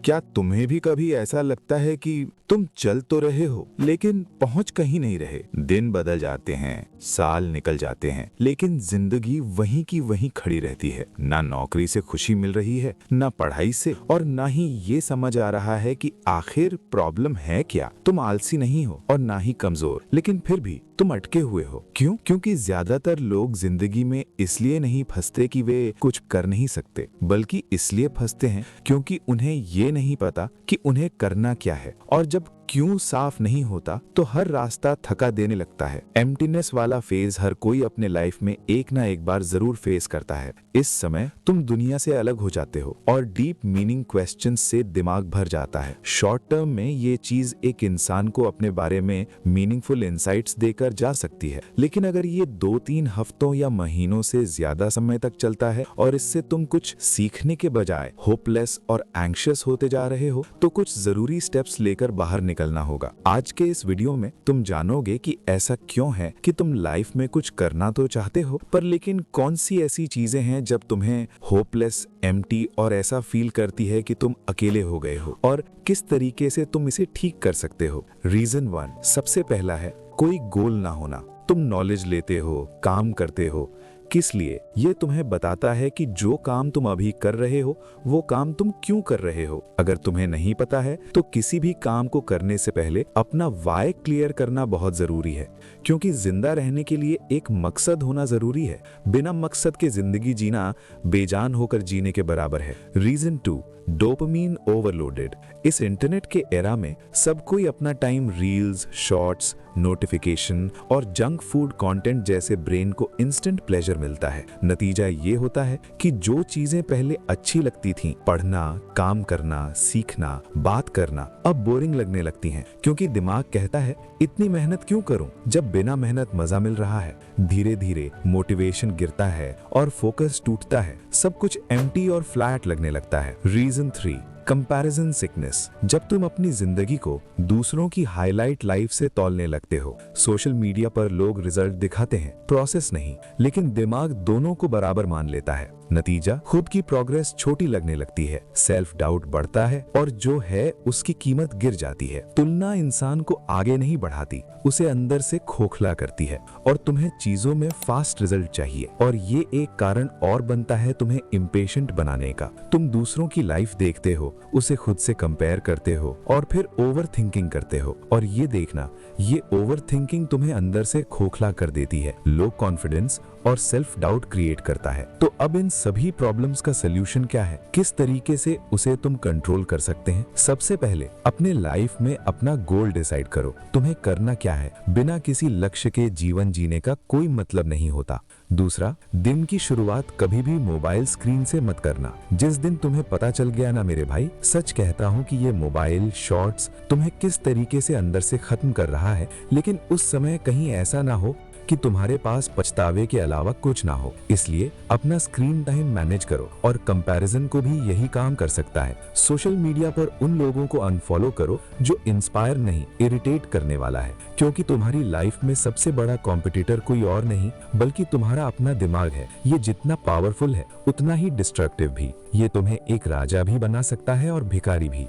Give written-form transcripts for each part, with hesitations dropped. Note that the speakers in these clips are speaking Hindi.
क्या तुम्हें भी कभी ऐसा लगता है कि तुम चल तो रहे हो लेकिन पहुंच कहीं नहीं रहे? दिन बदल जाते हैं, साल निकल जाते हैं, लेकिन जिंदगी वहीं की वहीं खड़ी रहती है। ना नौकरी से खुशी मिल रही है, ना पढ़ाई से, और ना ही ये समझ आ रहा है कि आखिर प्रॉब्लम है क्या। तुम आलसी नहीं हो और ना ही कमजोर, लेकिन फिर भी तुम अटके हुए हो। क्यों? क्योंकि ज्यादातर लोग जिंदगी में इसलिए नहीं फंसते कि वे कुछ कर नहीं सकते, बल्कि इसलिए फंसते हैं क्योंकि उन्हें ये नहीं पता कि उन्हें करना क्या है। और जब क्यों साफ नहीं होता तो हर रास्ता थका देने लगता है। एम्प्टीनेस वाला फेज हर कोई अपने लाइफ में एक ना एक बार जरूर फेस करता है। इस समय तुम दुनिया से अलग हो जाते हो और डीप मीनिंग क्वेश्चंस से दिमाग भर जाता है। शॉर्ट टर्म में ये चीज एक इंसान को अपने बारे में मीनिंगफुल इंसाइट्स देकर जा सकती है, लेकिन अगर ये 2-3 हफ्तों या महीनों से ज्यादा समय तक चलता है और इससे तुम कुछ सीखने के बजाय होपलेस और एंग्शियस होते जा रहे हो, तो कुछ जरूरी स्टेप्स लेकर बाहर निकलना होगा। आज के इस वीडियो में तुम जानोगे कि ऐसा क्यों है कि तुम लाइफ में कुछ करना तो चाहते हो, पर लेकिन कौन सी ऐसी चीजें हैं जब तुम्हें होपलेस, एम्प्टी और ऐसा फील करती है कि तुम अकेले हो गए हो, और किस तरीके से तुम इसे ठीक कर सकते हो। रीजन 1 सबसे पहला है कोई गोल ना होना। तुम नॉलेज लेते हो, काम करते हो, किस लिए? ये तुम्हें बताता है कि जो काम तुम अभी कर रहे हो वो काम तुम क्यों कर रहे हो। अगर तुम्हें नहीं पता है तो किसी भी काम को करने से पहले अपना वाई क्लियर करना बहुत जरूरी है, क्योंकि जिंदा रहने के लिए एक मकसद होना जरूरी है। बिना मकसद के जिंदगी जीना बेजान होकर जीने के बराबर है। Reason 2 dopamine overloaded. इस इंटरनेट के एरा में सब कोई अपना टाइम रील्स, शॉर्ट्स, नोटिफिकेशन और जंक फूड कंटेंट जैसे ब्रेन को इंस्टेंट प्लेजर मिलता है। नतीजा ये होता है कि जो चीजें पहले अच्छी लगती थीं, पढ़ना, काम करना, सीखना, बात करना, अब बोरिंग लगने लगती हैं, क्योंकि दिमाग कहता है इतनी मेहनत क्यों करूं जब बिना मेहनत मजा मिल रहा है। धीरे धीरे मोटिवेशन गिरता है और फोकस टूटता है। सब कुछ एम्प्टी और फ्लैट लगने लगता है। Reason 3 comparison sickness. जब तुम अपनी जिंदगी को दूसरों की हाईलाइट लाइफ से तौलने लगते हो, सोशल मीडिया पर लोग रिजल्ट दिखाते हैं, प्रोसेस नहीं, लेकिन दिमाग दोनों को बराबर मान लेता है। नतीजा खुद की प्रोग्रेस छोटी लगने लगती है, सेल्फ डाउट बढ़ता है और जो है उसकी कीमत गिर जाती है। तुलना इंसान को आगे नहीं बढ़ाती, उसे अंदर से खोखला करती है। और तुम्हें चीजों में फास्ट रिजल्ट चाहिए, और ये एक कारण और बनता है तुम्हें इम्पेशेंट बनाने का। तुम दूसरों की लाइफ देखते हो, उसे खुद से कंपेयर करते हो और फिर ओवर थिंकिंग करते हो। और ये देखना, ये ओवर थिंकिंग तुम्हें अंदर से खोखला कर देती है, लो कॉन्फिडेंस और सेल्फ डाउट क्रिएट करता है। तो अब इन सभी प्रॉब्लम्स का सलूशन क्या है? किस तरीके से उसे तुम कंट्रोल कर सकते हैं? सबसे पहले अपने लाइफ में अपना गोल डिसाइड करो। तुम्हें करना क्या है? बिना किसी लक्ष्य के जीवन जीने का कोई मतलब नहीं होता। दूसरा, दिन की शुरुआत कभी भी मोबाइल स्क्रीन से मत करना। जिस दिन तुम्हें पता चल गया ना मेरे भाई, सच कहता हूँ कि ये मोबाइल शॉर्ट्स तुम्हें किस तरीके से अंदर से खत्म कर रहा है, लेकिन उस समय कहीं ऐसा ना हो कि तुम्हारे पास पछतावे के अलावा कुछ ना हो। इसलिए अपना स्क्रीन टाइम मैनेज करो, और कंपैरिजन को भी यही काम कर सकता है। सोशल मीडिया पर उन लोगों को अनफॉलो करो जो इंस्पायर नहीं, इरिटेट करने वाला है, क्योंकि तुम्हारी लाइफ में सबसे बड़ा कॉम्पिटिटर कोई और नहीं बल्कि तुम्हारा अपना दिमाग है। ये जितना पावरफुल है उतना ही डिस्ट्रक्टिव भी। ये तुम्हें एक राजा भी बना सकता है और भिखारी भी।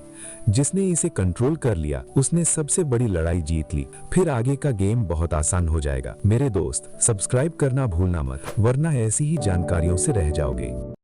जिसने इसे कंट्रोल कर लिया उसने सबसे बड़ी लड़ाई जीत ली। फिर आगे का गेम बहुत आसान हो जाएगा। मेरे दोस्त, सब्सक्राइब करना भूलना मत, वरना ऐसी ही जानकारियों से रह जाओगे।